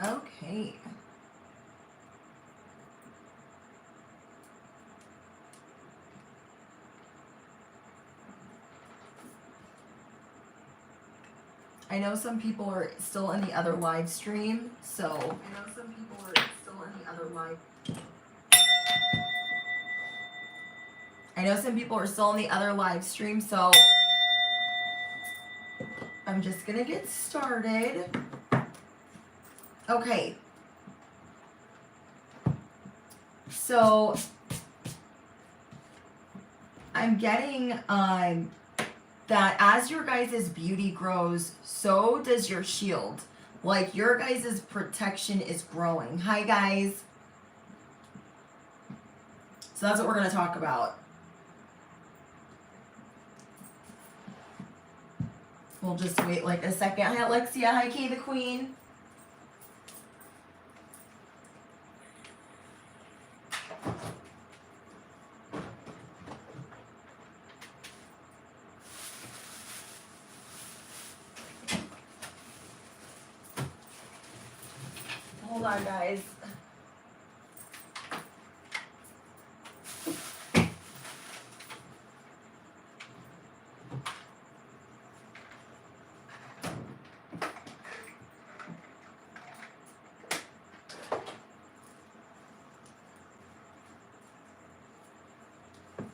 Okay. I know some people are still in the other live stream, so I know some people are still in the other live. I know some people are still in the other live stream, so I'm just gonna get started. Okay. So I'm getting that as your guys' beauty grows, so does your shield. Like your guys' protection is growing. Hi guys. So that's what we're gonna talk about. We'll just wait like a second. Hi Alexia. Hi Kay the Queen. Hold on, guys.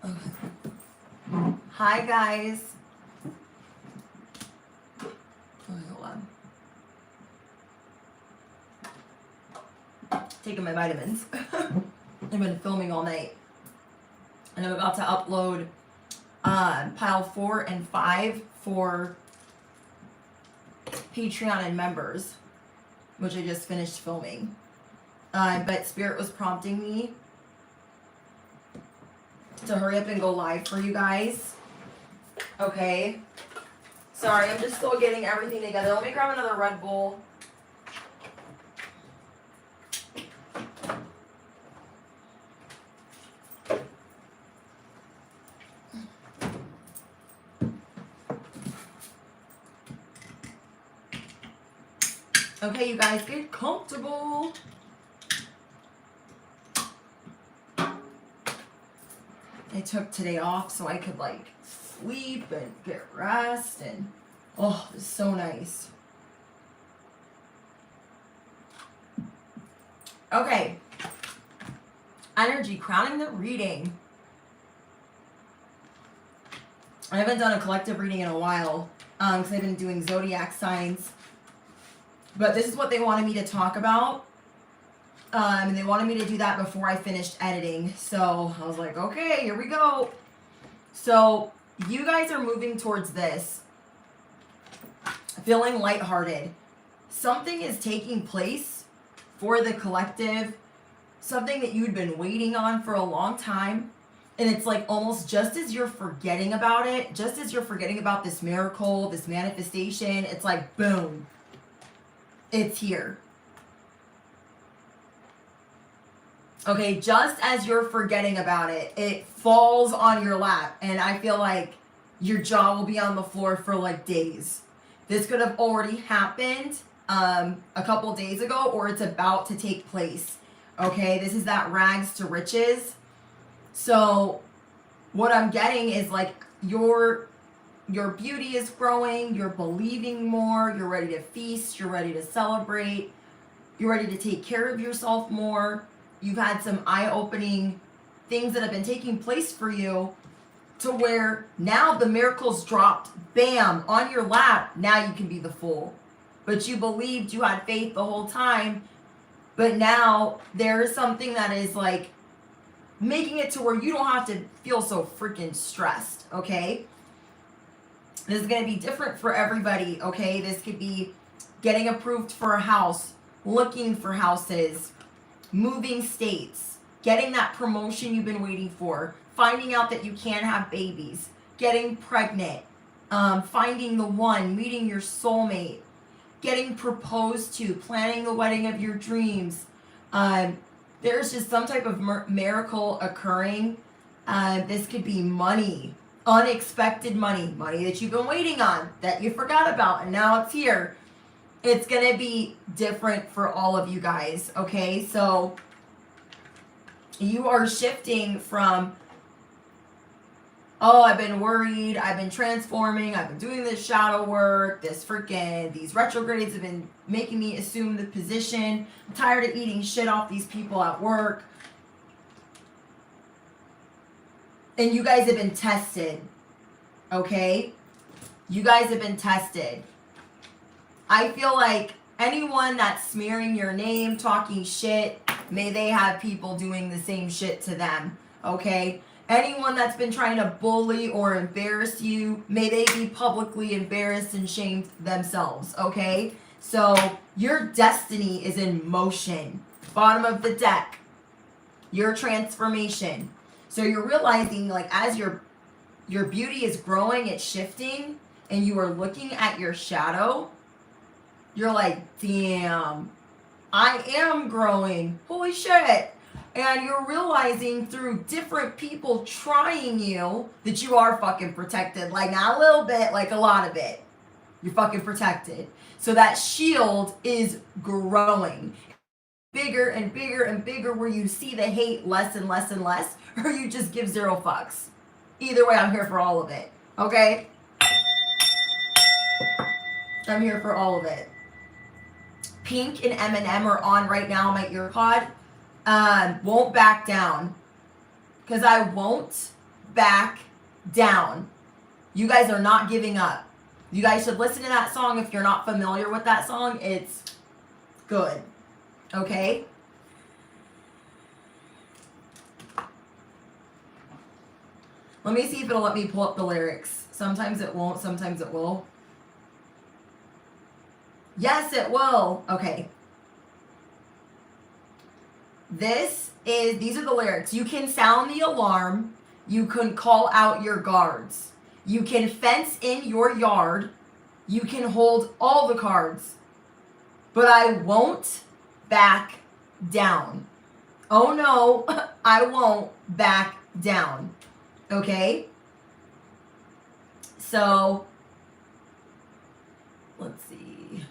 Okay. Hi, guys. Okay, hold on. Taking my vitamins. I've been filming all night. And I'm about to upload pile 4 and 5 for Patreon and members, which I just finished filming. But Spirit was prompting me to hurry up and go live for you guys. Okay. Sorry, I'm just still getting everything together. Let me grab another Red Bull. Okay, you guys, get comfortable. I took today off so I could like sleep and get rest, and oh, it's so nice. Okay. Energy, crowning the reading. I haven't done a collective reading in a while because I've been doing zodiac signs. But this is what they wanted me to talk about. And they wanted me to do that before I finished editing. So I was like, okay, here we go. So you guys are moving towards this. Feeling lighthearted. Something is taking place for the collective. Something that you'd been waiting on for a long time. And it's like almost just as you're forgetting about it, just as you're forgetting about this miracle, this manifestation, it's like, boom. It's here. Okay, just as you're forgetting about it, it falls on your lap. And I feel like your jaw will be on the floor for like days. This could have already happened a couple days ago, or it's about to take place. Okay, this is that rags to riches. So what I'm getting is like your beauty is growing, you're believing more, you're ready to feast, you're ready to celebrate, you're ready to take care of yourself more. You've had some eye-opening things that have been taking place for you to where now the miracles dropped, bam, on your lap. Now you can be the fool. But you believed, you had faith the whole time. But now there is something that is like making it to where you don't have to feel so freaking stressed, okay? This is going to be different for everybody, okay? This could be getting approved for a house, looking for houses, moving states, getting that promotion you've been waiting for, finding out that you can have babies, getting pregnant, finding the one, meeting your soulmate, getting proposed to, planning the wedding of your dreams. There's just some type of miracle occurring. This could be money, unexpected money, money that you've been waiting on, that you forgot about, and now it's here. It's going to be different for all of you guys, okay? So you are shifting from, oh, I've been worried, I've been transforming, I've been doing this shadow work, these retrogrades have been making me assume the position. I'm tired of eating shit off these people at work. And you guys have been tested, okay? You guys have been tested. I feel like anyone that's smearing your name, talking shit, may they have people doing the same shit to them, okay? Anyone that's been trying to bully or embarrass you, may they be publicly embarrassed and shamed themselves, okay? So your destiny is in motion. Bottom of the deck. Your transformation. So you're realizing, like, as your beauty is growing, it's shifting, and you are looking at your shadow, you're like, damn, I am growing. Holy shit. And you're realizing through different people trying you that you are fucking protected. Like, not a little bit, like a lot of it. You're fucking protected. So that shield is growing. Bigger and bigger and bigger, where you see the hate less and less and less, or you just give zero fucks. Either way, I'm here for all of it. Okay? I'm here for all of it. Pink and M&M are on right now, my ear pod. Won't back down. Because I won't back down. You guys are not giving up. You guys should listen to that song if you're not familiar with that song. It's good. Okay? Let me see if it'll let me pull up the lyrics. Sometimes it won't, sometimes it will. Yes, it will. Okay. These are the lyrics. You can sound the alarm. You can call out your guards. You can fence in your yard. You can hold all the cards. But I won't back down. Oh no, I won't back down. Okay? So, let's see.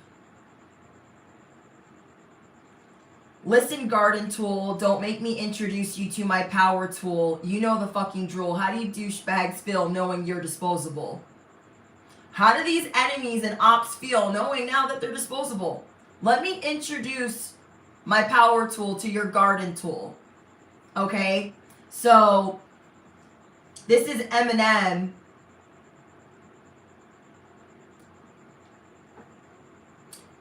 Listen, garden tool, don't make me introduce you to my power tool. You know the fucking drool. How do you douchebags feel knowing you're disposable? How do these enemies and ops feel knowing now that they're disposable? Let me introduce my power tool to your garden tool. Okay? So, this is Eminem.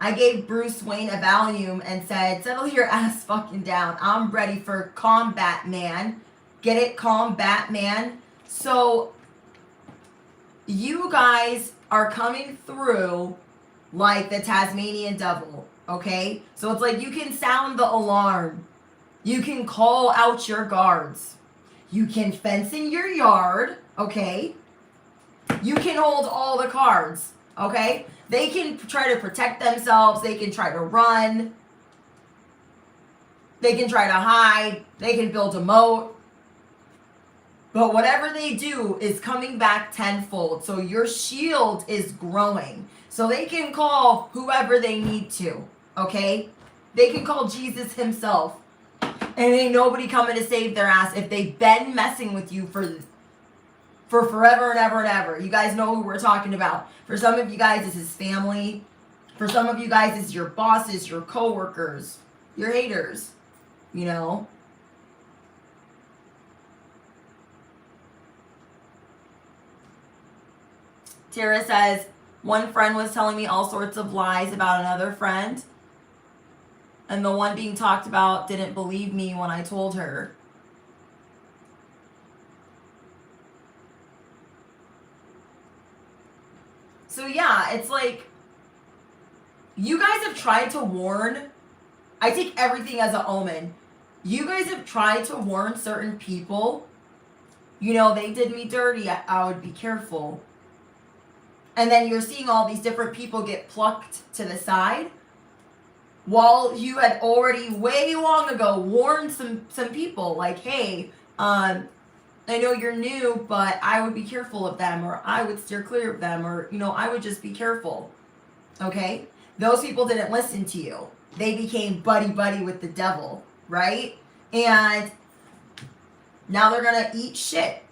I gave Bruce Wayne a Valium and said, settle your ass fucking down. I'm ready for combat, man. Get it? Combat, man. So, you guys are coming through like the Tasmanian devil, okay? So it's like you can sound the alarm. You can call out your guards. You can fence in your yard, okay? You can hold all the cards, okay? They can try to protect themselves. They can try to run. They can try to hide. They can build a moat. But whatever they do is coming back tenfold. So your shield is growing. So they can call whoever they need to, okay? They can call Jesus himself. And ain't nobody coming to save their ass if they've been messing with you for forever and ever and ever. You guys know who we're talking about. For some of you guys, this is family. For some of you guys, this is your bosses, your coworkers, your haters, you know. Tara says, one friend was telling me all sorts of lies about another friend. And the one being talked about didn't believe me when I told her. So yeah, it's like, you guys have tried to warn. I take everything as an omen. You guys have tried to warn certain people. You know, they did me dirty. I would be careful. And then you're seeing all these different people get plucked to the side. While you had already way long ago warned some people. Like, hey, I know you're new, but I would be careful of them, or I would steer clear of them, or, you know, I would just be careful. Okay? Those people didn't listen to you. They became buddy-buddy with the devil, right? And now they're going to eat shit.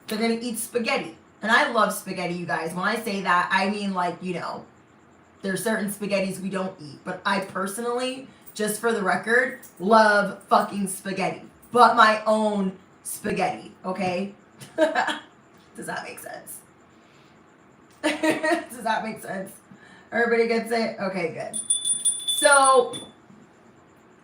They're going to eat spaghetti. And I love spaghetti, you guys. When I say that, I mean, like, you know, there's certain spaghettis we don't eat. But I personally, just for the record, love fucking spaghetti. But my own spaghetti, okay? Does that make sense? Does that make sense? Everybody gets it? Okay, good. So,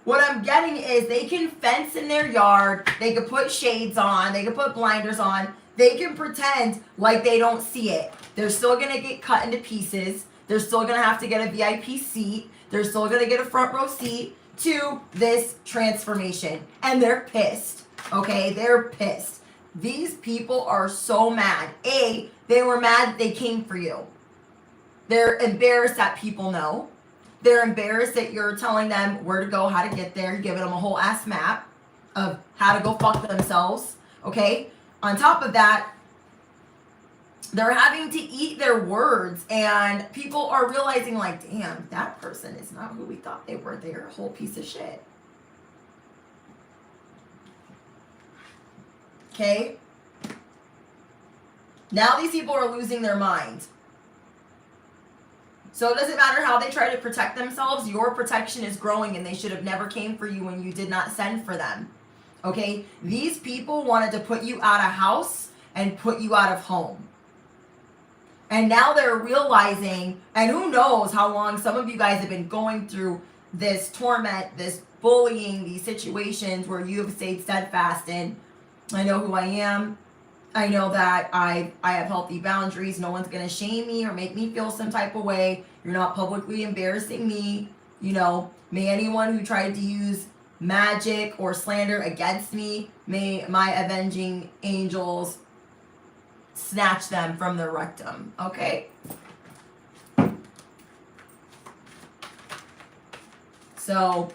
what I'm getting is they can fence in their yard, they can put shades on, they can put blinders on, they can pretend like they don't see it. They're still gonna get cut into pieces, they're still gonna have to get a VIP seat, they're still gonna get a front row seat to this transformation. And they're pissed, okay? They're pissed. These people are so mad. A, they were mad that they came for you. They're embarrassed that people know. They're embarrassed that you're telling them where to go, how to get there, giving them a whole ass map of how to go fuck themselves, okay? On top of that, they're having to eat their words, and people are realizing, like, damn, that person is not who we thought they were. They're a whole piece of shit. Okay? Now these people are losing their mind. So it doesn't matter how they try to protect themselves, your protection is growing, and they should have never came for you when you did not send for them. Okay? These people wanted to put you out of house and put you out of home. And now they're realizing, and who knows how long some of you guys have been going through this torment, this bullying, these situations where you have stayed steadfast in, I know who I am. I know that I have healthy boundaries. No one's going to shame me or make me feel some type of way. You're not publicly embarrassing me. You know, may anyone who tried to use magic or slander against me, may my avenging angels snatch them from their rectum. Okay? So,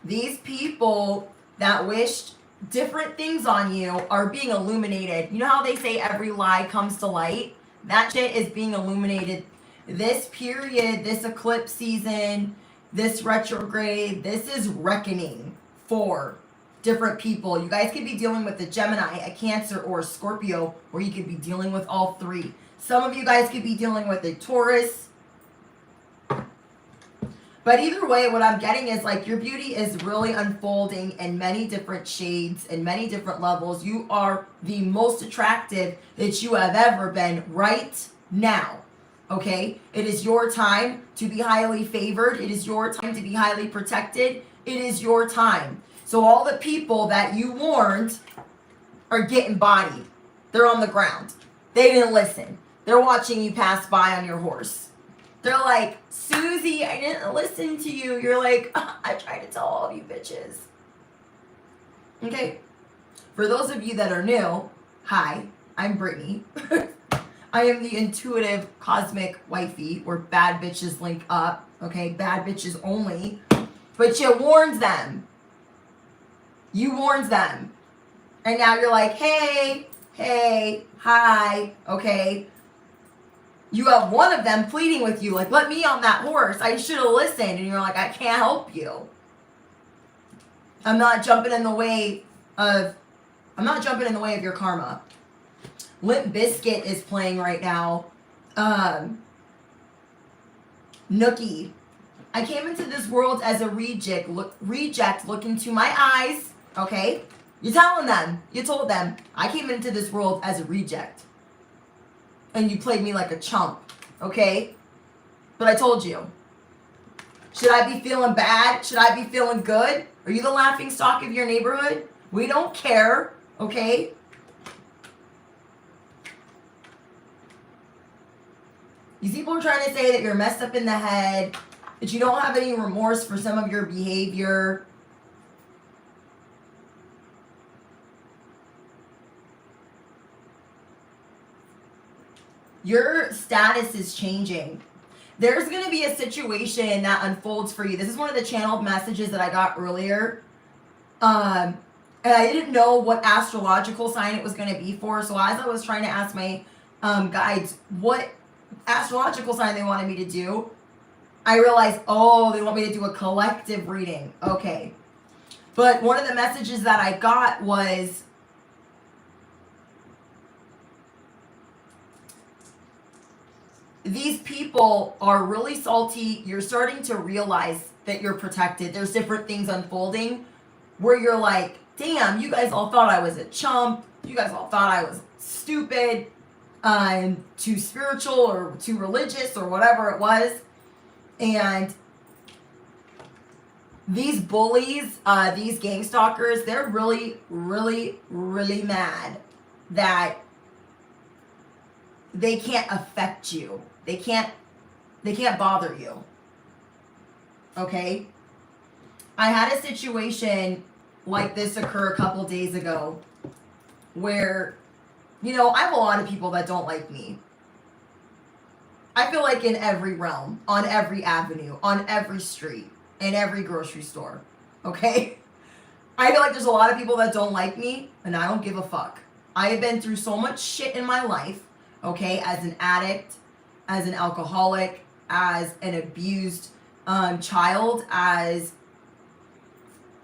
these people that wished different things on you are being illuminated. You know how they say every lie comes to light? That shit is being illuminated. This period, this eclipse season, this retrograde, this is reckoning for different people. You guys could be dealing with a Gemini, a Cancer, or a Scorpio, or you could be dealing with all three. Some of you guys could be dealing with a Taurus. But either way, what I'm getting is, like, your beauty is really unfolding in many different shades and many different levels. You are the most attractive that you have ever been right now. Okay? It is your time to be highly favored. It is your time to be highly protected. It is your time. So all the people that you warned are getting bodied. They're on the ground. They didn't listen. They're watching you pass by on your horse. They're like, Susie, I didn't listen to you. You're like, I tried to tell all of you bitches. Okay? For those of you that are new, hi, I'm Brittany. I am the intuitive cosmic wifey where bad bitches link up. Okay? Bad bitches only. But you warned them. You warned them. And now you're like, hey, hi, okay? You have one of them pleading with you, like, let me on that horse. I should have listened. And you're like, I can't help you. I'm not jumping in the way of your karma. Limp Bizkit is playing right now. Nookie. I came into this world as a reject looking to my eyes. Okay? You're telling them. You told them. I came into this world as a reject. And you played me like a chump, okay? But I told you. Should I be feeling bad? Should I be feeling good? Are you the laughing stock of your neighborhood? We don't care, okay? These people are trying to say that you're messed up in the head, that you don't have any remorse for some of your behavior. Your status is changing. There's going to be a situation that unfolds for you. This is one of the channeled messages that I got earlier. And I didn't know what astrological sign it was going to be for. So as I was trying to ask my guides what astrological sign they wanted me to do, I realized, oh, they want me to do a collective reading. Okay. But one of the messages that I got was, these people are really salty. You're starting to realize that you're protected. There's different things unfolding where you're like, damn, you guys all thought I was a chump. You guys all thought I was stupid, too spiritual or too religious or whatever it was. And these bullies, these gang stalkers, they're really, really, really mad that they can't affect you. They can't bother you. Okay? I had a situation like this occur a couple days ago where, you know, I have a lot of people that don't like me. I feel like in every realm, on every avenue, on every street, in every grocery store. Okay? I feel like there's a lot of people that don't like me, and I don't give a fuck. I have been through so much shit in my life, okay, as an addict, as an alcoholic, as an abused child, as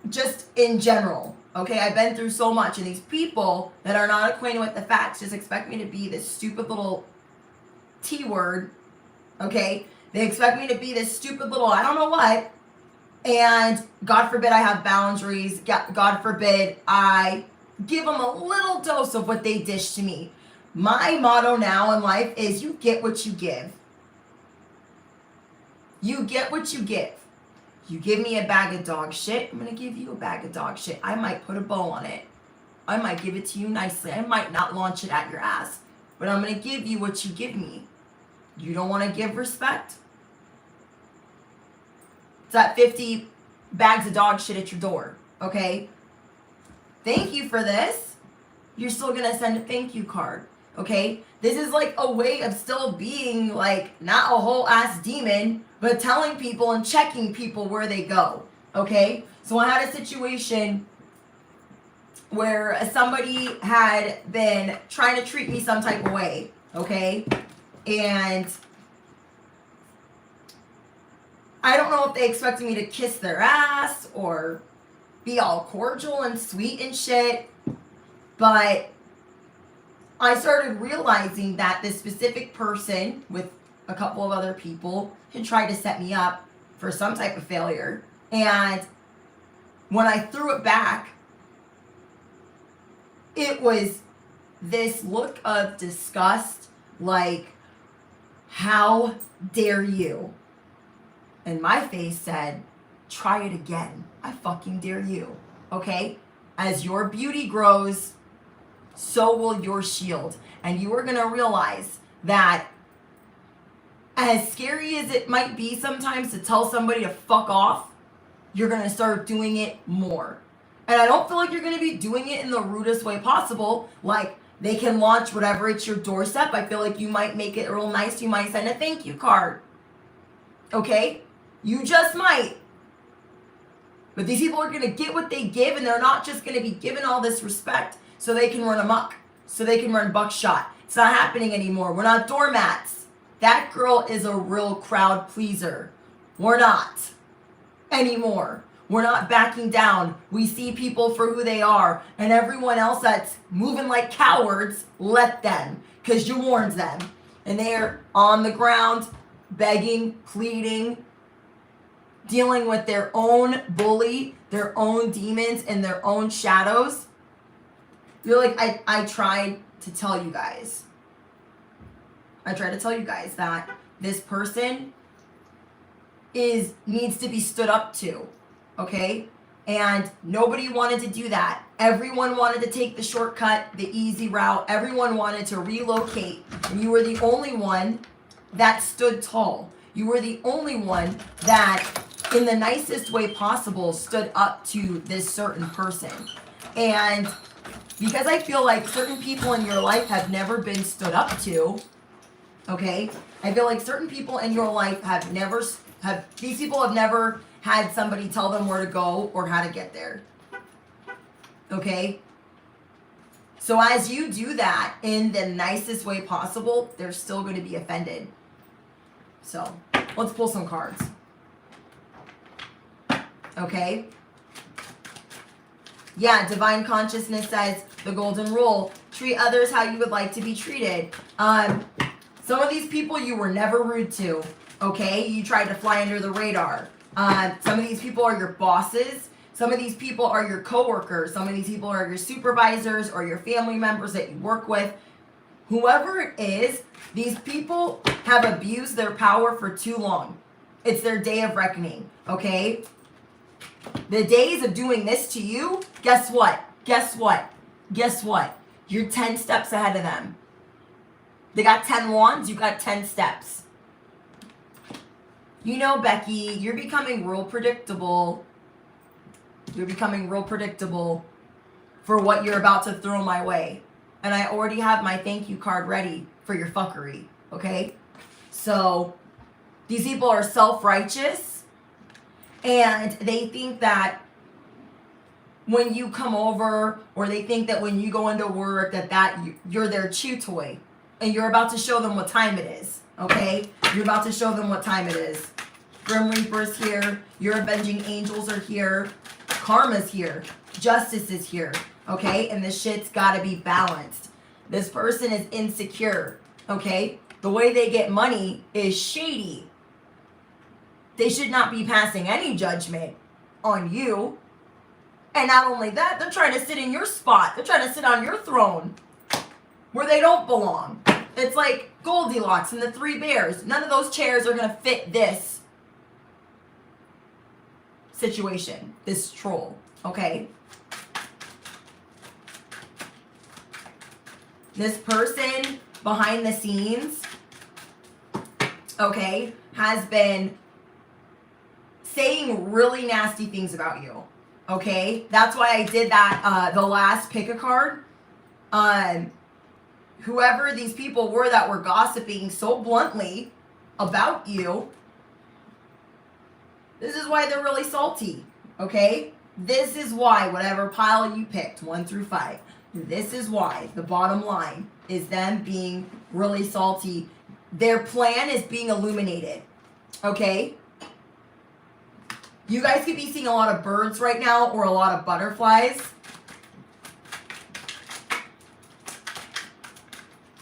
just in general, okay? I've been through so much, and these people that are not acquainted with the facts just expect me to be this stupid little T word, okay? They expect me to be this stupid little I don't know what, and God forbid I have boundaries, God forbid I give them a little dose of what they dish to me. My motto now in life is you get what you give. You get what you give. You give me a bag of dog shit, I'm going to give you a bag of dog shit. I might put a bow on it. I might give it to you nicely. I might not launch it at your ass. But I'm going to give you what you give me. You don't want to give respect? It's at 50 bags of dog shit at your door. Okay? Thank you for this. You're still going to send a thank you card. Okay? This is like a way of still being like not a whole ass demon, but telling people and checking people where they go. Okay? So I had a situation where somebody had been trying to treat me some type of way. Okay? And I don't know if they expected me to kiss their ass or be all cordial and sweet and shit, but I started realizing that this specific person with a couple of other people had tried to set me up for some type of failure. And when I threw it back, it was this look of disgust, like, how dare you? And my face said, try it again. I fucking dare you. Okay? As your beauty grows, so will your shield. And you are going to realize that as scary as it might be sometimes to tell somebody to fuck off, you're going to start doing it more. And I don't feel like you're going to be doing it in the rudest way possible. Like, they can launch whatever it's your doorstep. I feel like you might make it real nice. You might send a thank you card. Okay? You just might. But these people are going to get what they give, and they're not just going to be given all this respect so they can run amok, so they can run buckshot. It's not happening anymore. We're not doormats. That girl is a real crowd pleaser. We're not anymore. We're not backing down. We see people for who they are, and everyone else that's moving like cowards, let them, because you warned them. And they're on the ground, begging, pleading, dealing with their own bully, their own demons, and their own shadows. You're like, I tried to tell you guys. I tried to tell you guys that this person needs to be stood up to, okay? And nobody wanted to do that. Everyone wanted to take the shortcut, the easy route. Everyone wanted to relocate. And you were the only one that stood tall. You were the only one that, in the nicest way possible, stood up to this certain person. And because I feel like certain people in your life have never been stood up to, okay? I feel like certain people in your life these people have never had somebody tell them where to go or how to get there. Okay? So as you do that in the nicest way possible, they're still going to be offended. So, Let's pull some cards. Okay? Yeah, divine consciousness says the golden rule. Treat others how you would like to be treated. Some of these people you were never rude to. Okay? You tried to fly under the radar. Some of these people are your bosses. Some of these people are your coworkers. Some of these people are your supervisors or your family members that you work with. Whoever it is, these people have abused their power for too long. It's their day of reckoning, okay? The days of doing this to you, guess what? Guess what? Guess what? You're 10 steps ahead of them. They got 10 wands, you got 10 steps. You know, Becky, you're becoming real predictable. You're becoming real predictable for what you're about to throw my way. And I already have my thank you card ready for your fuckery, okay? So, these people are self-righteous, and they think that when you come over, or they think that when you go into work, that you're their chew toy, and you're about to show them what time it is, okay? You're about to show them what time it is. Grim Reaper's here. Your avenging angels are here. Karma's here. Justice is here. Okay? And this shit's gotta be balanced. This person is insecure. Okay? The way they get money is shady. They should not be passing any judgment on you. And not only that, they're trying to sit in your spot. They're trying to sit on your throne where they don't belong. It's like Goldilocks and the Three Bears. None of those chairs are gonna fit this situation, this troll, okay? This person behind the scenes, okay, has been saying really nasty things about you, okay? That's why I did that, the last pick a card. Whoever these people were that were gossiping so bluntly about you, this is why they're really salty, okay? This is why, whatever pile you picked, 1 through 5, this is why the bottom line is them being really salty. Their plan is being illuminated, okay? You guys could be seeing a lot of birds right now or a lot of butterflies.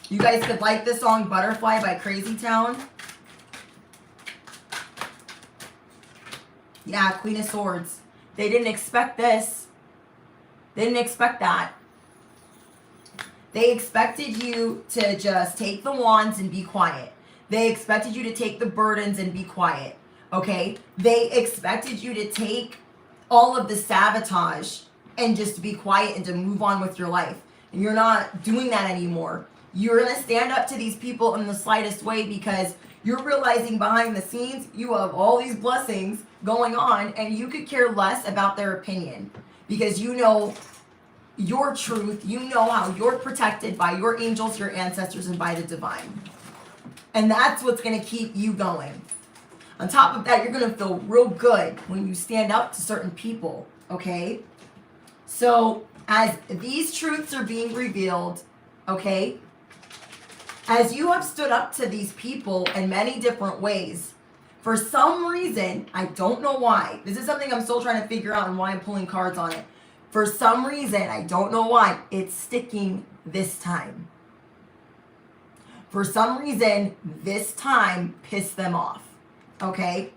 You guys could like the song Butterfly by Crazy Town. Yeah, Queen of Swords. They didn't expect this. They didn't expect that. They expected you to just take the wands and be quiet. They expected you to take the burdens and be quiet. Okay? They expected you to take all of the sabotage and just be quiet and to move on with your life. And you're not doing that anymore. You're going to stand up to these people in the slightest way because you're realizing behind the scenes you have all these blessings going on and you could care less about their opinion because you know your truth. You know how you're protected by your angels, your ancestors, and by the divine. And that's what's going to keep you going. On top of that, you're going to feel real good when you stand up to certain people, okay? So as these truths are being revealed, okay, as you have stood up to these people in many different ways, for some reason, I don't know why, this is something I'm still trying to figure out and why I'm pulling cards on it. For some reason, I don't know why, it's sticking this time. For some reason, this time pissed them off, okay?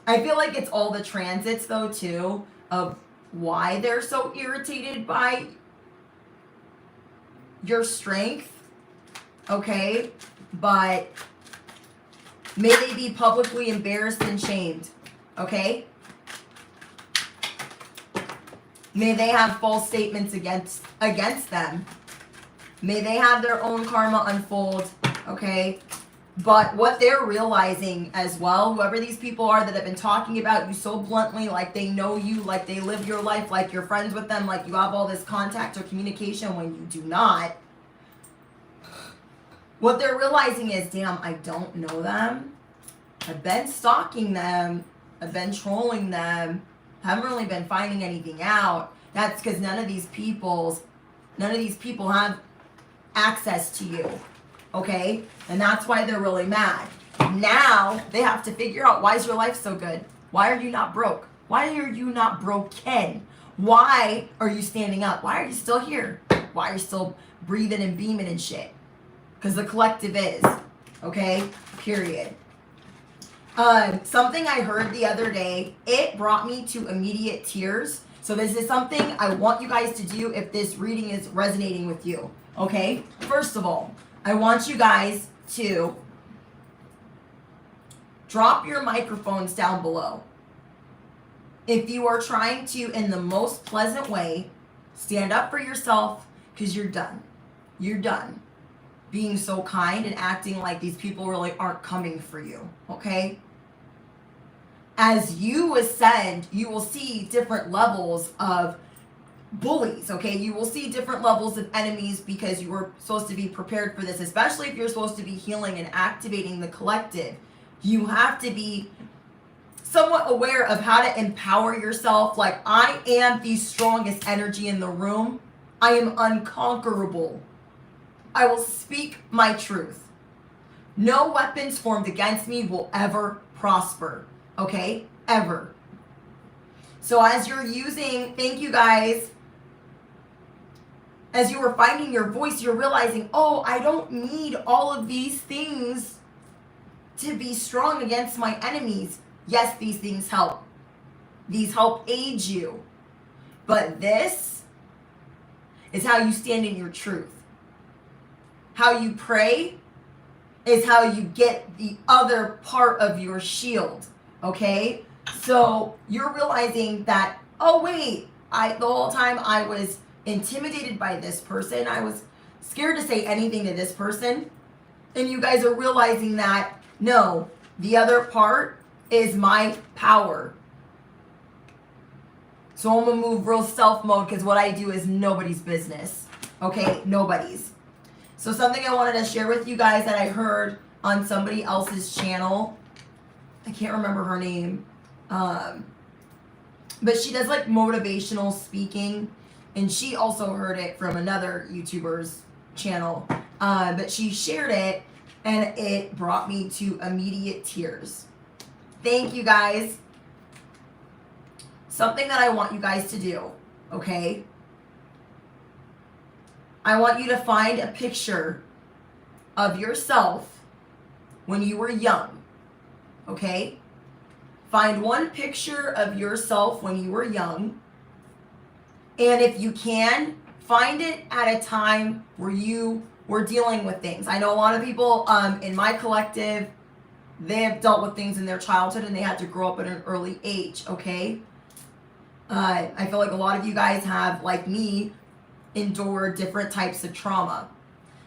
I feel like it's all the transits, though, too, of why they're so irritated by your strength, okay? But may they be publicly embarrassed and shamed, okay? May they have false statements against them. May they have their own karma unfold, okay? But what they're realizing as well, whoever these people are that have been talking about you so bluntly, like they know you, like they live your life, like you're friends with them, like you have all this contact or communication when you do not. What they're realizing is, damn, I don't know them. I've been stalking them. I've been trolling them. Haven't really been finding anything out. That's because none of these people have access to you. okay? And that's why they're really mad. Now they have to figure out, why is your life so good? Why are you not broke? Why are you not broken? Why are you standing up? Why are you still here? Why are you still breathing and beaming and shit? Because the collective is, okay? Period. Something I heard the other day, it brought me to immediate tears. So this is something I want you guys to do if this reading is resonating with you, okay? First of all, I want you guys to drop your microphones down below. If you are trying to, in the most pleasant way, stand up for yourself, because you're done. You're done being so kind and acting like these people really aren't coming for you, okay? As you ascend, you will see different levels of bullies, okay? You will see different levels of enemies, because you were supposed to be prepared for this, especially if you're supposed to be healing and activating the collective. You have to be somewhat aware of how to empower yourself. Like, I am the strongest energy in the room. I am unconquerable. I will speak my truth. No weapons formed against me will ever prosper. Okay? Ever. So as you're using, thank you guys, as you were finding your voice, you're realizing, oh, I don't need all of these things to be strong against my enemies. Yes, these things help. These help aid you. But this is how you stand in your truth. How you pray is how you get the other part of your shield. Okay? So you're realizing that, oh wait, the whole time I was intimidated by this person. I was scared to say anything to this person. And you guys are realizing that, no, the other part is my power. So I'm going to move real stealth mode, because what I do is nobody's business. Okay? Nobody's. So something I wanted to share with you guys that I heard on somebody else's channel. I can't remember her name. But she does like motivational speaking. And she also heard it from another YouTuber's channel. But she shared it, and it brought me to immediate tears. Thank you guys. Something that I want you guys to do, okay? I want you to find a picture of yourself when you were young, okay? Find one picture of yourself when you were young. And if you can, find it at a time where you were dealing with things. I know a lot of people in my collective, they have dealt with things in their childhood, and they had to grow up at an early age, okay? I feel like a lot of you guys have, like me, endured different types of trauma.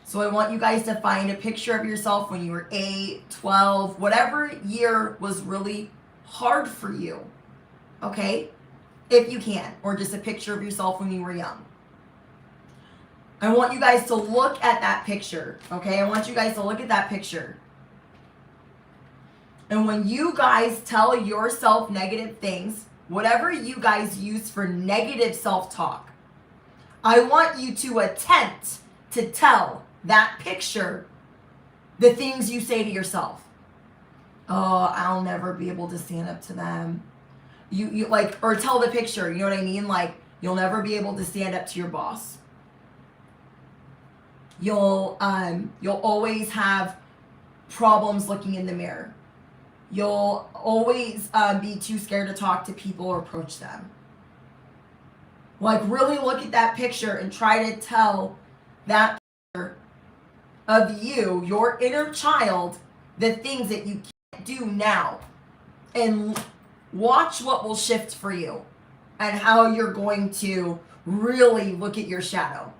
So I want you guys to find a picture of yourself when you were 8, 12, whatever year was really hard for you, okay? If you can, or just a picture of yourself when you were young. I want you guys to look at that picture, okay? I want you guys to look at that picture. And when you guys tell yourself negative things, whatever you guys use for negative self-talk, I want you to attempt to tell that picture the things you say to yourself. Oh, I'll never be able to stand up to them. You like, or tell the picture, you know what I mean? Like, you'll never be able to stand up to your boss. You'll always have problems looking in the mirror. You'll always be too scared to talk to people or approach them. Like, really look at that picture and try to tell that picture of you, your inner child, the things that you can't do now. And watch what will shift for you and how you're going to really look at your shadow.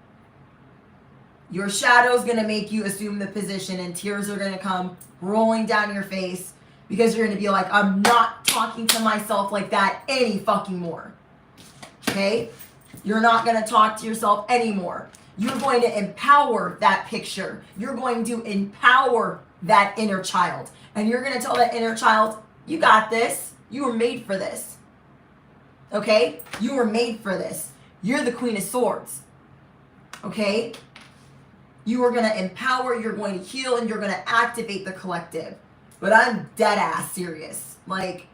Your shadow is going to make you assume the position, and tears are going to come rolling down your face, because you're going to be like, I'm not talking to myself like that any fucking more. Okay? You're not going to talk to yourself anymore. You're going to empower that picture. You're going to empower that inner child. And you're going to tell that inner child, you got this. You were made for this. Okay? You were made for this. You're the Queen of Swords. Okay? You are going to empower, you're going to heal, and you're going to activate the collective. But I'm dead ass serious. Like,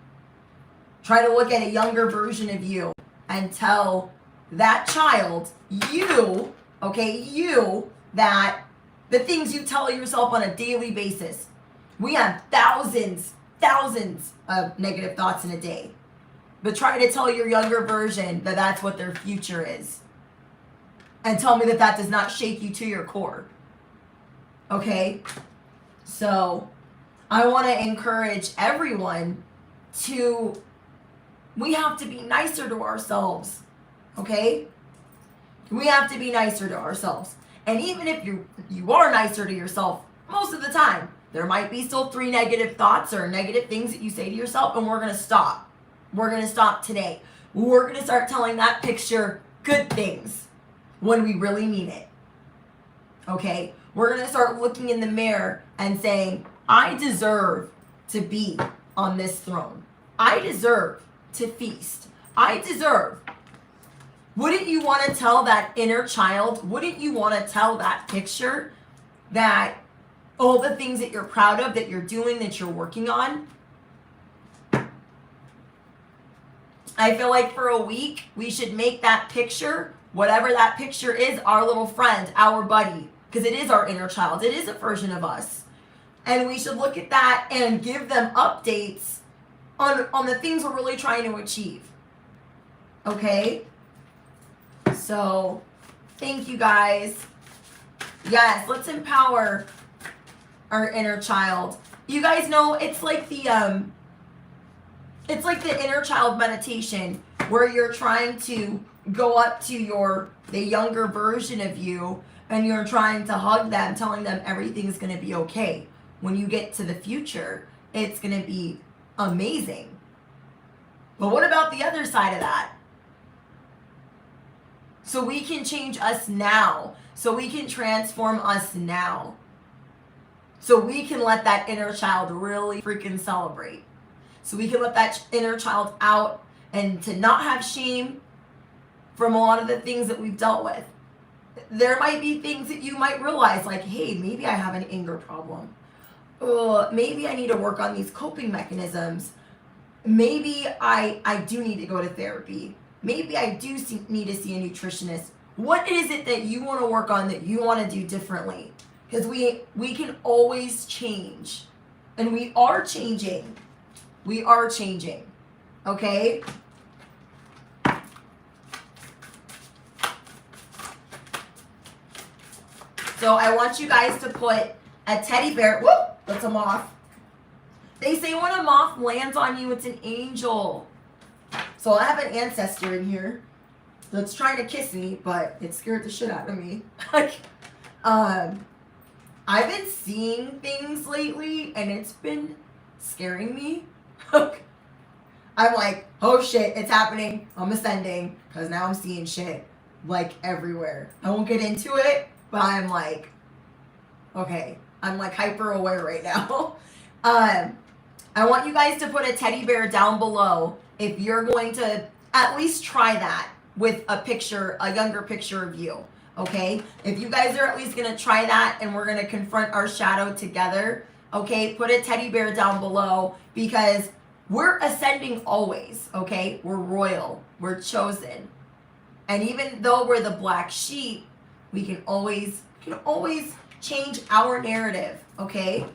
try to look at a younger version of you and tell that child, you, okay, you, that the things you tell yourself on a daily basis. We have thousands of negative thoughts in a day. But try to tell your younger version that that's what their future is. And tell me that that does not shake you to your core. Okay? So, I want to encourage everyone to, we have to be nicer to ourselves. Okay? We have to be nicer to ourselves. And even if you are nicer to yourself, most of the time, there might be still 3 negative thoughts or negative things that you say to yourself, and we're going to stop. We're going to stop today. We're going to start telling that picture good things when we really mean it. Okay? We're going to start looking in the mirror and saying, I deserve to be on this throne. I deserve to feast. I deserve. Wouldn't you want to tell that inner child, wouldn't you want to tell that picture that all the things that you're proud of, that you're doing, that you're working on? I feel like for a week, we should make that picture, whatever that picture is, our little friend, our buddy, because it is our inner child. It is a version of us. And we should look at that and give them updates on the things we're really trying to achieve. Okay? So, thank you guys. Yes, let's empower our inner child. You guys know it's like the inner child meditation where you're trying to go up to the younger version of you and you're trying to hug them, telling them everything's going to be okay. When you get to the future, it's going to be amazing. But what about the other side of that? So we can change us now. So we can transform us now. So we can let that inner child really freaking celebrate. So we can let that inner child out and to not have shame from a lot of the things that we've dealt with. There might be things that you might realize like, hey, maybe I have an anger problem. Maybe I need to work on these coping mechanisms. Maybe I do need to go to therapy. Maybe I do need to see a nutritionist. What is it that you want to work on, that you want to do differently? Because we can always change. And we are changing. We are changing. Okay? So I want you guys to put a teddy bear. Whoop! That's a moth. They say when a moth lands on you, it's an angel. So I have an ancestor in here that's trying to kiss me, but it scared the shit out of me. I've been seeing things lately, and it's been scaring me. I'm like, oh shit, it's happening. I'm ascending, because now I'm seeing shit, like, everywhere. I won't get into it, but I'm like, okay. I'm like hyper aware right now. I want you guys to put a teddy bear down below if you're going to at least try that with a picture, a younger picture of you. Okay? If you guys are at least going to try that and we're going to confront our shadow together, okay? Put a teddy bear down below because we're ascending always, okay? We're royal. We're chosen. And even though we're the black sheep, we can always change our narrative, okay?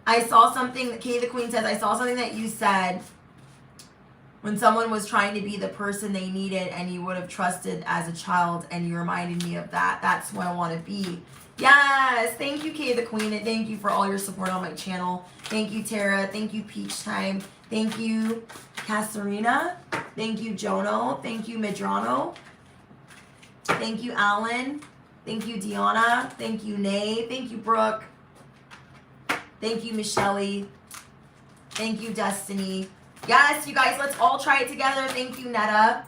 I saw something, Kay the Queen says, I saw something that you said when someone was trying to be the person they needed and you would have trusted as a child, and you reminded me of that. That's who I want to be. Yes, thank you, Kay the Queen, and thank you for all your support on my channel. Thank you, Tara. Thank you, Peach Time. Thank you, Kasarina. Thank you, Jono. Thank you, Medrano. Thank you, Alan. Thank you, Deanna. Thank you, Nay. Thank you, Brooke. Thank you, Michelle. Thank you, Destiny. Yes, you guys, let's all try it together. Thank you, Netta.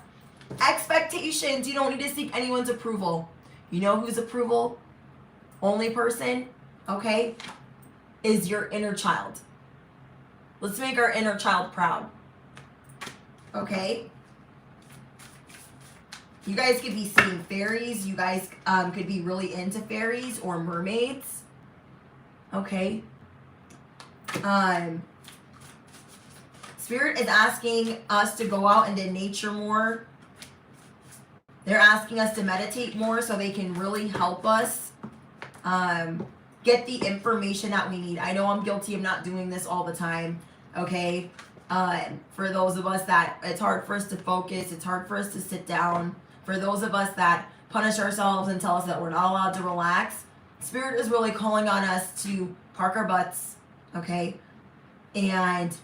Expectations. You don't need to seek anyone's approval. You know whose approval? Only person, okay, is your inner child. Let's make our inner child proud. Okay? You guys could be seeing fairies. You guys could be really into fairies or mermaids. Okay. Spirit is asking us to go out into nature more. They're asking us to meditate more so they can really help us get the information that we need. I know I'm guilty of not doing this all the time, okay? For those of us that it's hard for us to focus, it's hard for us to sit down. For those of us that punish ourselves and tell us that we're not allowed to relax, Spirit is really calling on us to park our butts, okay? And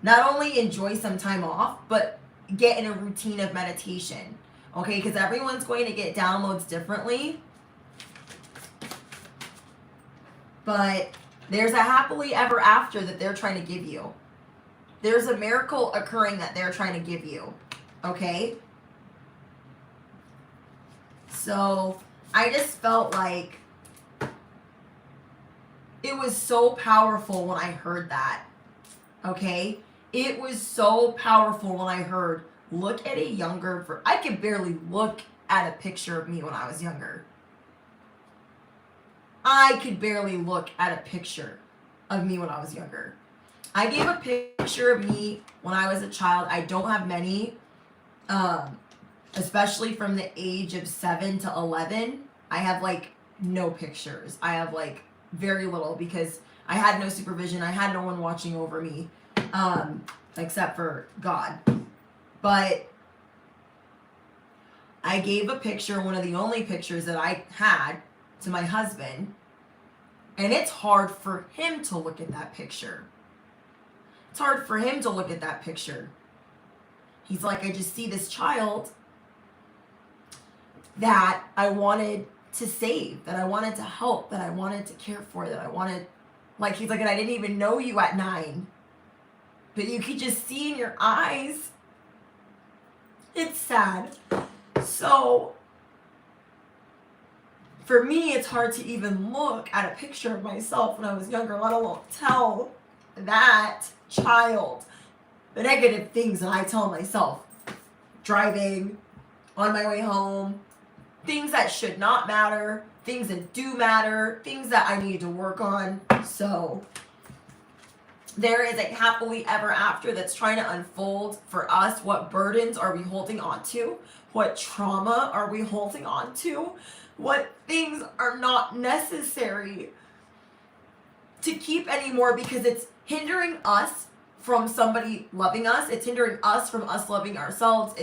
not only enjoy some time off, but get in a routine of meditation, okay? Because everyone's going to get downloads differently. But there's a happily ever after that they're trying to give you. There's a miracle occurring that they're trying to give you, okay? So I just felt like it was so powerful when I heard that, okay? It was so powerful when I heard, look at a younger, I could barely look at a picture of me when I was younger. I could barely look at a picture of me when I was younger. I gave a picture of me when I was a child. I don't have many, especially from the age of 7 to 11. I have like no pictures. I have like very little because I had no supervision. I had no one watching over me, except for God. But I gave a picture, one of the only pictures that I had, to my husband, and it's hard for him to look at that picture. It's hard for him to look at that picture. He's like, I just see this child that I wanted to save, that I wanted to help, that I wanted to care for, that I wanted, like, he's like, and I didn't even know you at 9. But you could just see in your eyes. It's sad. So, for me, it's hard to even look at a picture of myself when I was younger, let alone tell that child the negative things that I tell myself. Driving, on my way home, things that should not matter, things that do matter, things that I need to work on. So, there is a happily ever after that's trying to unfold for us. What burdens are we holding on to? What trauma are we holding on to? What things are not necessary to keep anymore because it's hindering us from somebody loving us. It's hindering us from us loving ourselves.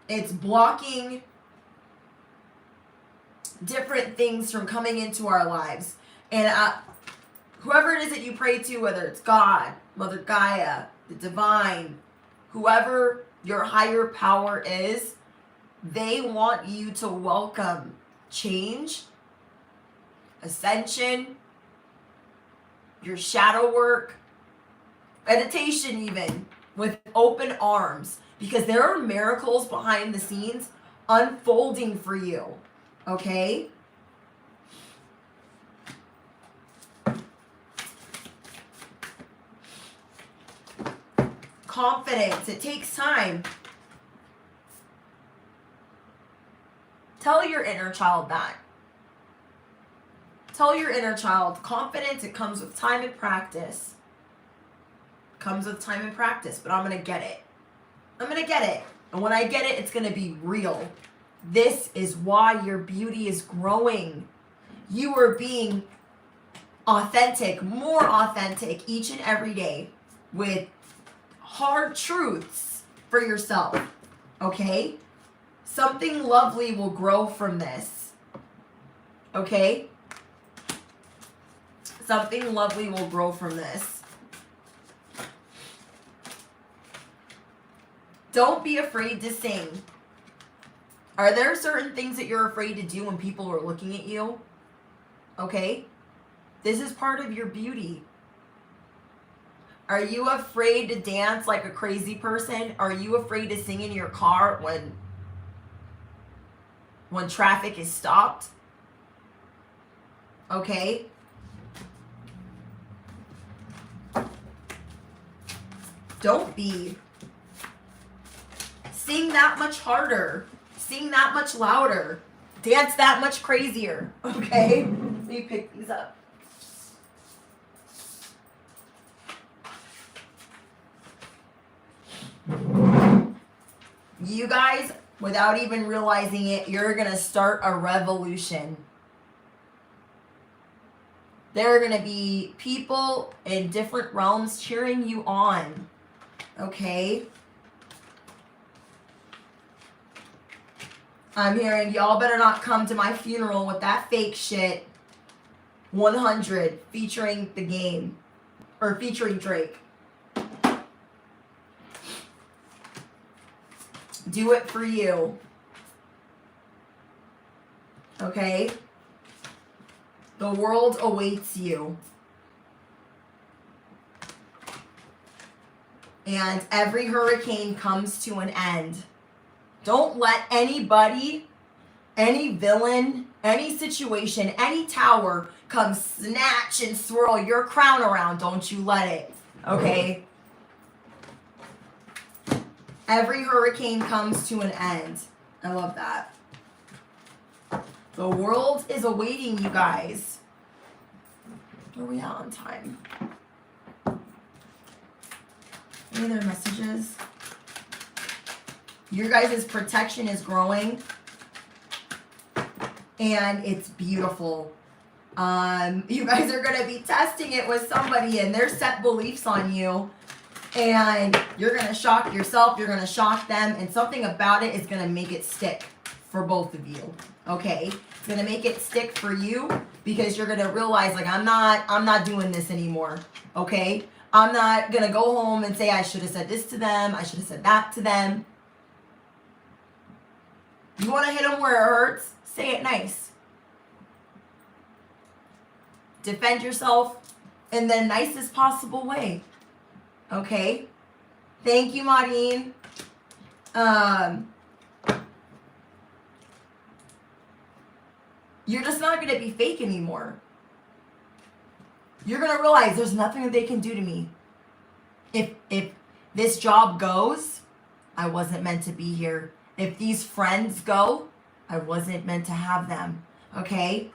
It's blocking different things from coming into our lives. And whoever it is that you pray to, whether it's God, Mother Gaia, the divine, whoever your higher power is, they want you to welcome change, ascension, your shadow work, meditation even, with open arms. Because there are miracles behind the scenes unfolding for you, okay? Confidence, it takes time. Tell your inner child that. Tell your inner child, confidence, it comes with time and practice. Comes with time and practice, but I'm going to get it. I'm going to get it. And when I get it, it's going to be real. This is why your beauty is growing. You are being authentic, more authentic each and every day with hard truths for yourself. Okay? Something lovely will grow from this. Okay? Something lovely will grow from this. Don't be afraid to sing. Are there certain things that you're afraid to do when people are looking at you? Okay? This is part of your beauty. Are you afraid to dance like a crazy person? Are you afraid to sing in your car when traffic is stopped? Okay? Don't be Sing that much harder. Sing that much louder. Dance that much crazier. Okay? Let me pick these up. You guys, without even realizing it, you're going to start a revolution. There are going to be people in different realms cheering you on. Okay? I'm hearing y'all better not come to my funeral with that fake shit. 100 featuring the game. Or featuring Drake. Do it for you. Okay? The world awaits you. And every hurricane comes to an end. Don't let anybody, any villain, any situation, any tower come snatch and swirl your crown around. Don't you let it. Okay? Every hurricane comes to an end. I love that. The world is awaiting you guys. Where are we at on time? Any other messages? Your guys' protection is growing. And it's beautiful. You guys are going to be testing it with somebody and their set beliefs on you. And you're going to shock yourself. You're going to shock them. And something about it is going to make it stick for both of you. Okay? It's going to make it stick for you because you're going to realize, like, I'm not doing this anymore. Okay? I'm not going to go home and say I should have said this to them. I should have said that to them. You want to hit them where it hurts? Say it nice. Defend yourself in the nicest possible way. Okay? Thank you, Maureen. You're just not going to be fake anymore. You're going to realize there's nothing that they can do to me. If this job goes, I wasn't meant to be here. If these friends go, I wasn't meant to have them. Okay?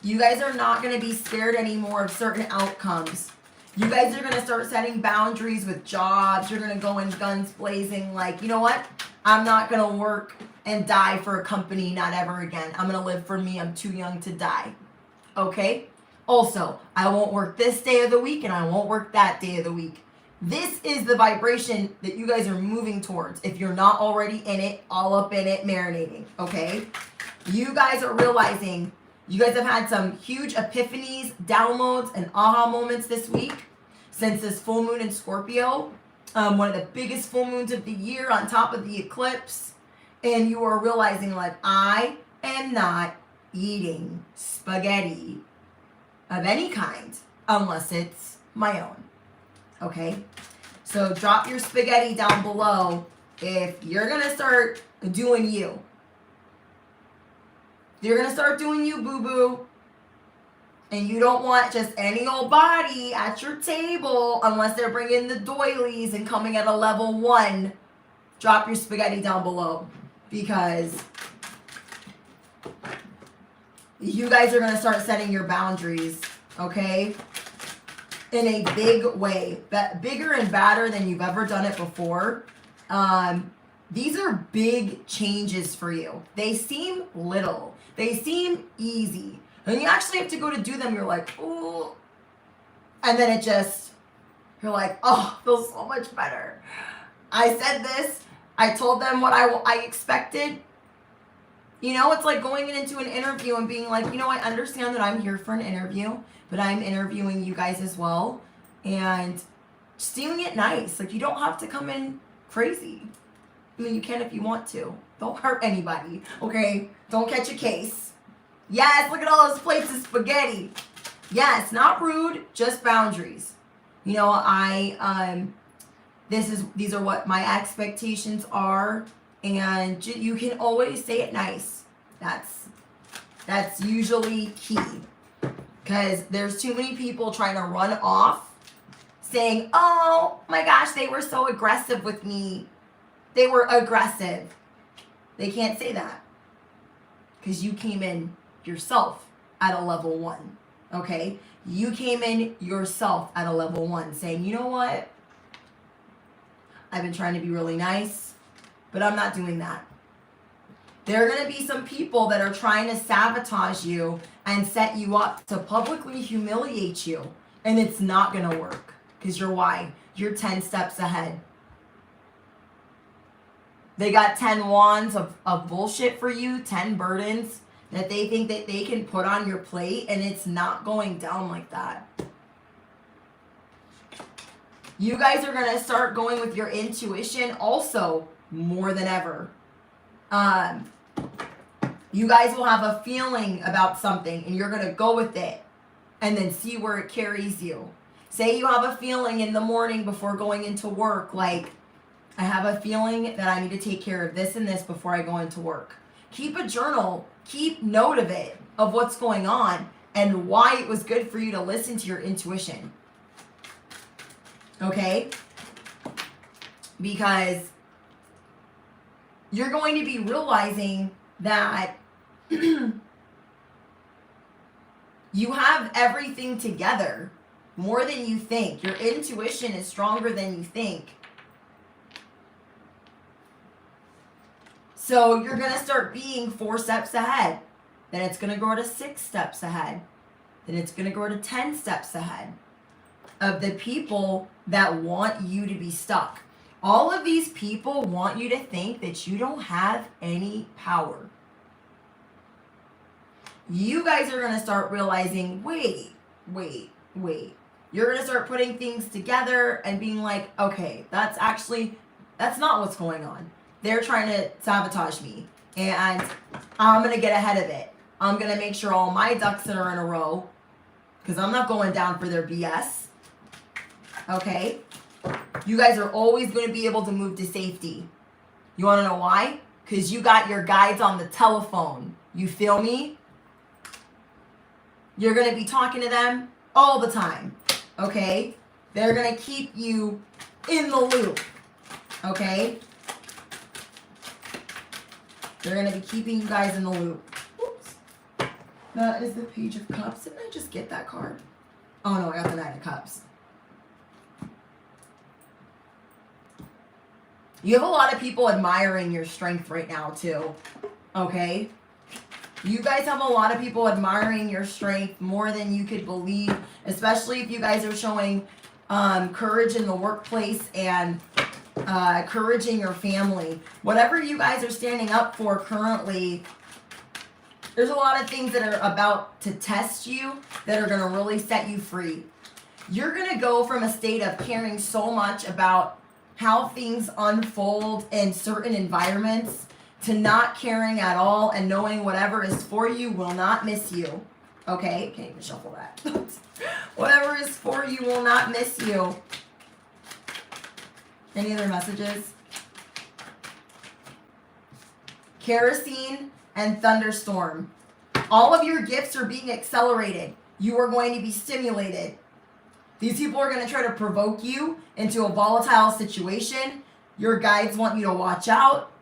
You guys are not going to be scared anymore of certain outcomes. You guys are going to start setting boundaries with jobs. You're going to go in guns blazing like, you know what? I'm not going to work and die for a company, not ever again. I'm going to live for me. I'm too young to die. Okay? Also, I won't work this day of the week and I won't work that day of the week. This is the vibration that you guys are moving towards. If you're not already in it, all up in it, marinating. Okay? You guys are realizing you guys have had some huge epiphanies, downloads, and aha moments this week since this full moon in Scorpio. One of the biggest full moons of the year on top of the eclipse. And you are realizing, like, I am not eating spaghetti of any kind unless it's my own. Okay? So drop your spaghetti down below if you're going to start doing you. You're going to start doing you, boo-boo. And you don't want just any old body at your table unless they're bringing the doilies and coming at a level 1. Drop your spaghetti down below. Because you guys are going to start setting your boundaries. Okay? In a big way. Bigger and badder than you've ever done it before. These are big changes for you. They seem little. They seem easy. When you actually have to go to do them, you're like, ooh. And then it just, you're like, oh, feels so much better. I said this. I told them what I expected. You know, it's like going into an interview and being like, you know, I understand that I'm here for an interview, but I'm interviewing you guys as well. And just doing it nice. Like, you don't have to come in crazy. I mean, you can if you want to. Don't hurt anybody, okay? Don't catch a case. Yes, look at all those plates of spaghetti. Yes, not rude, just boundaries. You know, these are what my expectations are, and you can always say it nice. That's usually key, because there's too many people trying to run off saying, oh my gosh, they were so aggressive with me. They were aggressive. They can't say that. Because you came in yourself at a level 1. Okay? You came in yourself at a level 1 saying, you know what? I've been trying to be really nice, but I'm not doing that. There are going to be some people that are trying to sabotage you and set you up to publicly humiliate you. And it's not going to work. Because you're why? You're 10 steps ahead. They got 10 wands of bullshit for you, 10 burdens that they think that they can put on your plate, and it's not going down like that. You guys are going to start going with your intuition also more than ever. You guys will have a feeling about something, and you're going to go with it and then see where it carries you. Say you have a feeling in the morning before going into work, like, I have a feeling that I need to take care of this and this before I go into work. Keep a journal. Keep note of it, of what's going on and why it was good for you to listen to your intuition. Okay? Because you're going to be realizing that you have everything together more than you think. Your intuition is stronger than you think. So you're going to start being 4 steps ahead. Then it's going to grow to 6 steps ahead. Then it's going to grow to 10 steps ahead of the people that want you to be stuck. All of these people want you to think that you don't have any power. You guys are going to start realizing, wait. You're going to start putting things together and being like, okay, that's not what's going on. They're trying to sabotage me, and I'm going to get ahead of it. I'm going to make sure all my ducks are in a row, because I'm not going down for their BS. Okay? You guys are always going to be able to move to safety. You want to know why? Because you got your guides on the telephone. You feel me? You're going to be talking to them all the time. Okay? They're going to keep you in the loop. Okay? They're going to be keeping you guys in the loop. Oops. That is the Page of Cups. Didn't I just get that card? Oh no, I got the Knight of Cups. You have a lot of people admiring your strength right now too. Okay? You guys have a lot of people admiring your strength more than you could believe. Especially if you guys are showing courage in the workplace and courage in your family. Whatever you guys are standing up for currently, there's a lot of things that are about to test you that are going to really set you free. You're going to go from a state of caring so much about how things unfold in certain environments to not caring at all and knowing whatever is for you will not miss you. Okay? Can't even shuffle that. Whatever is for you will not miss you. Any other messages? Kerosene and thunderstorm. All of your gifts are being accelerated. You are going to be stimulated. These people are going to try to provoke you into a volatile situation. Your guides want you to watch out.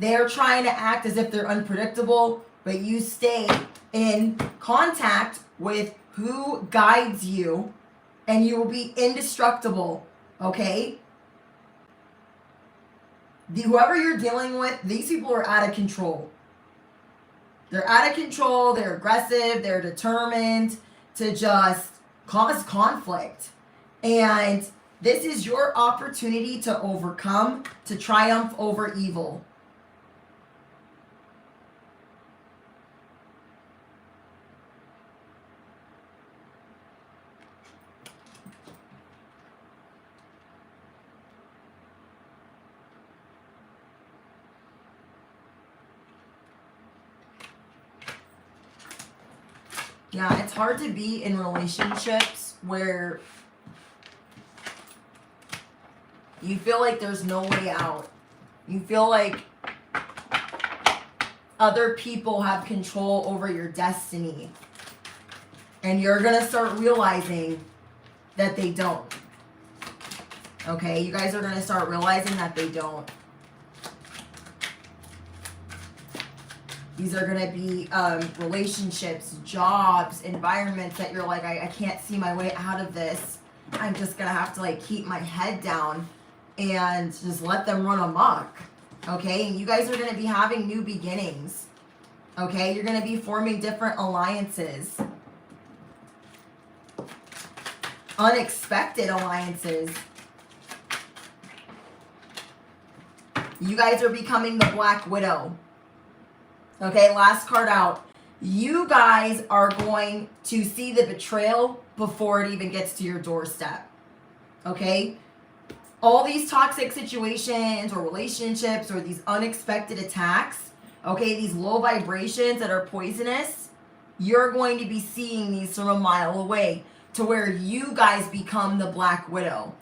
They are trying to act as if they're unpredictable, but you stay in contact with who guides you, and you will be indestructible, okay? Whoever you're dealing with, these people are out of control. They're out of control, they're aggressive, they're determined to just cause conflict. And this is your opportunity to overcome, to triumph over evil. Yeah, it's hard to be in relationships where you feel like there's no way out. You feel like other people have control over your destiny. And you're going to start realizing that they don't. Okay, you guys are going to start realizing that they don't. These are going to be relationships, jobs, environments that you're like, I can't see my way out of this. I'm just going to have to like keep my head down and just let them run amok. Okay? And you guys are going to be having new beginnings. Okay? You're going to be forming different alliances. Unexpected alliances. You guys are becoming the Black Widow. Okay, last card out. You guys are going to see the betrayal before it even gets to your doorstep. Okay? All these toxic situations or relationships or these unexpected attacks, okay, these low vibrations that are poisonous, you're going to be seeing these from a mile away to where you guys become the Black Widow.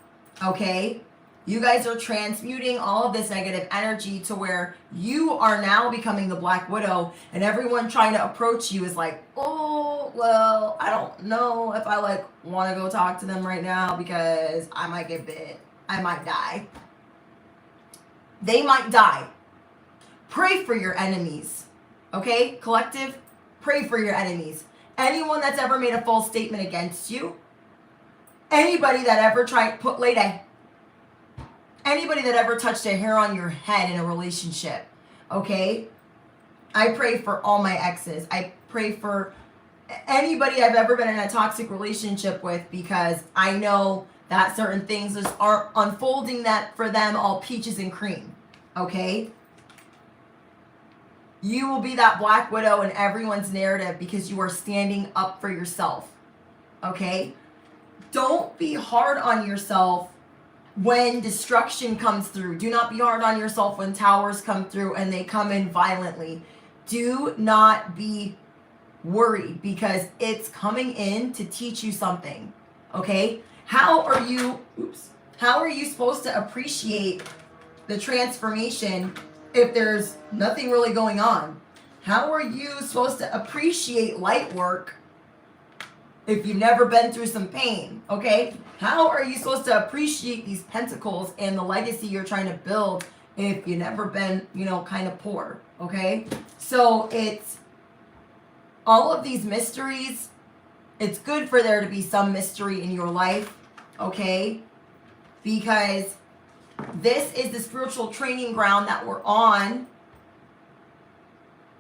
Okay? You guys are transmuting all of this negative energy to where you are now becoming the Black Widow, and everyone trying to approach you is like, oh, well, I don't know if I like want to go talk to them right now because I might get bit. I might die. They might die. Pray for your enemies. Okay, collective? Pray for your enemies. Anyone that's ever made a false statement against you, anybody that ever anybody that ever touched a hair on your head in a relationship, okay? I pray for all my exes. I pray for anybody I've ever been in a toxic relationship with, because I know that certain things just aren't unfolding that for them all peaches and cream, okay? You will be that Black Widow in everyone's narrative because you are standing up for yourself, okay? Don't be hard on yourself when destruction comes through. Do not be hard on yourself when towers come through and they come in violently. Do not be worried because it's coming in to teach you something. Okay? How are you supposed to appreciate the transformation if there's nothing really going on? How are you supposed to appreciate light work if you've never been through some pain? Okay? How are you supposed to appreciate these pentacles and the legacy you're trying to build if you've never been, kind of poor? Okay? So it's all of these mysteries. It's good for there to be some mystery in your life. Okay? Because this is the spiritual training ground that we're on.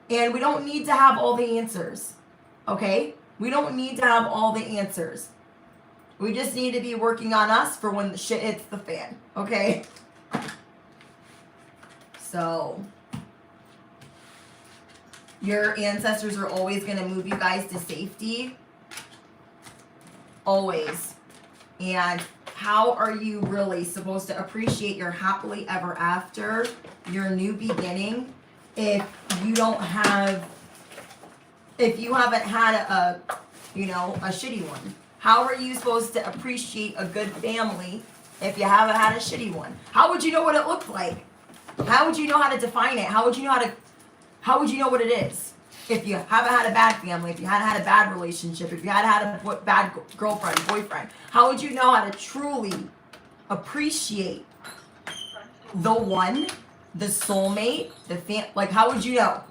And we don't need to have all the answers. Okay? We don't need to have all the answers. We just need to be working on us for when the shit hits the fan. Okay? So, your ancestors are always going to move you guys to safety. Always. And how are you really supposed to appreciate your happily ever after, your new beginning, if you haven't had a shitty one? How are you supposed to appreciate a good family if you haven't had a shitty one? How would you know what it looked like? How would you know how to define it? How would you know what it is? If you haven't had a bad family, if you hadn't had a bad relationship, if you hadn't had a bad girlfriend, boyfriend, how would you know how to truly appreciate the one, the soulmate, how would you know?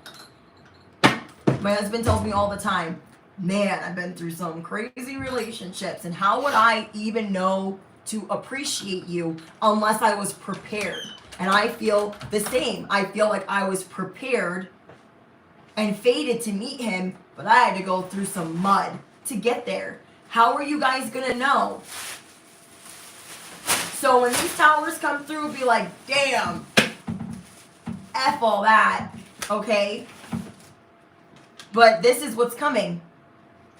My husband tells me all the time, man, I've been through some crazy relationships, and how would I even know to appreciate you unless I was prepared? And I feel the same. I feel like I was prepared and fated to meet him, but I had to go through some mud to get there. How are you guys gonna know? So when these towers come through, be like, damn, F all that, okay? But this is what's coming.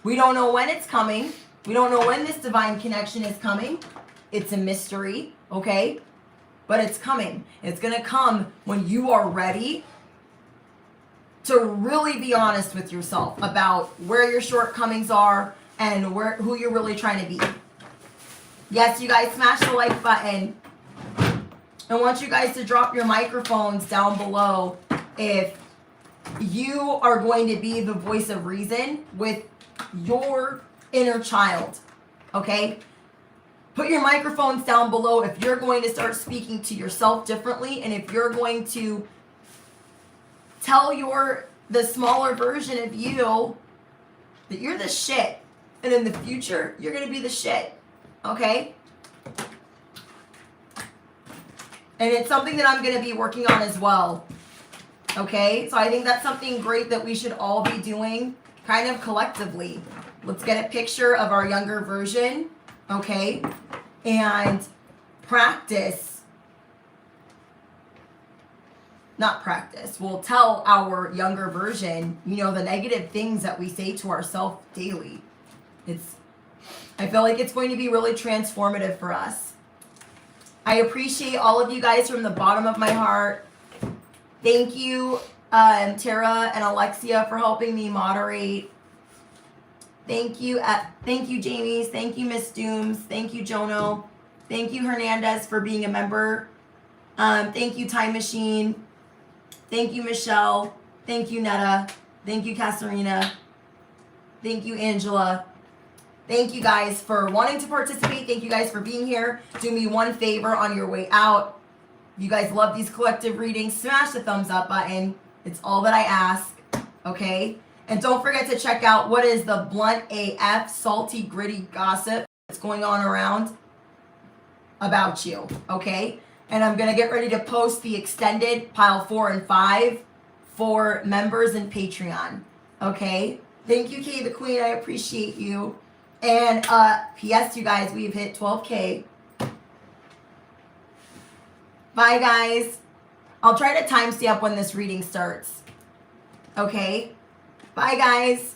We don't know when it's coming. We don't know when this divine connection is coming. It's a mystery, okay? But it's coming. It's going to come when you are ready to really be honest with yourself about where your shortcomings are and who you're really trying to be. Yes, you guys, smash the like button. I want you guys to drop your microphones down below if you are going to be the voice of reason with your inner child, okay? Put your microphones down below if you're going to start speaking to yourself differently, and if you're going to tell the smaller version of you that you're the shit. And in the future, you're going to be the shit. Okay? And it's something that I'm going to be working on as well. Okay? So I think that's something great that we should all be doing kind of collectively. Let's get a picture of our younger version. Okay? And practice. Not practice. We'll tell our younger version, you know, the negative things that we say to ourselves daily. I feel like it's going to be really transformative for us. I appreciate all of you guys from the bottom of my heart. Thank you, Tara and Alexia, for helping me moderate. Thank you, Jamies. Thank you, Miss Dooms. Thank you, Jono. Thank you, Hernandez, for being a member. Thank you, Time Machine. Thank you, Michelle. Thank you, Netta. Thank you, Kasarina. Thank you, Angela. Thank you guys for wanting to participate. Thank you guys for being here. Do me one favor on your way out. If you guys love these collective readings, smash the thumbs up button. It's all that I ask. Okay? And don't forget to check out what is the blunt AF, salty, gritty gossip that's going on around about you. Okay? And I'm going to get ready to post the extended pile 4 and 5 for members and Patreon. Okay? Thank you, Kay the Queen. I appreciate you. And P.S. you guys, we've hit 12K. Bye, guys. I'll try to timestamp when this reading starts. Okay? Bye, guys.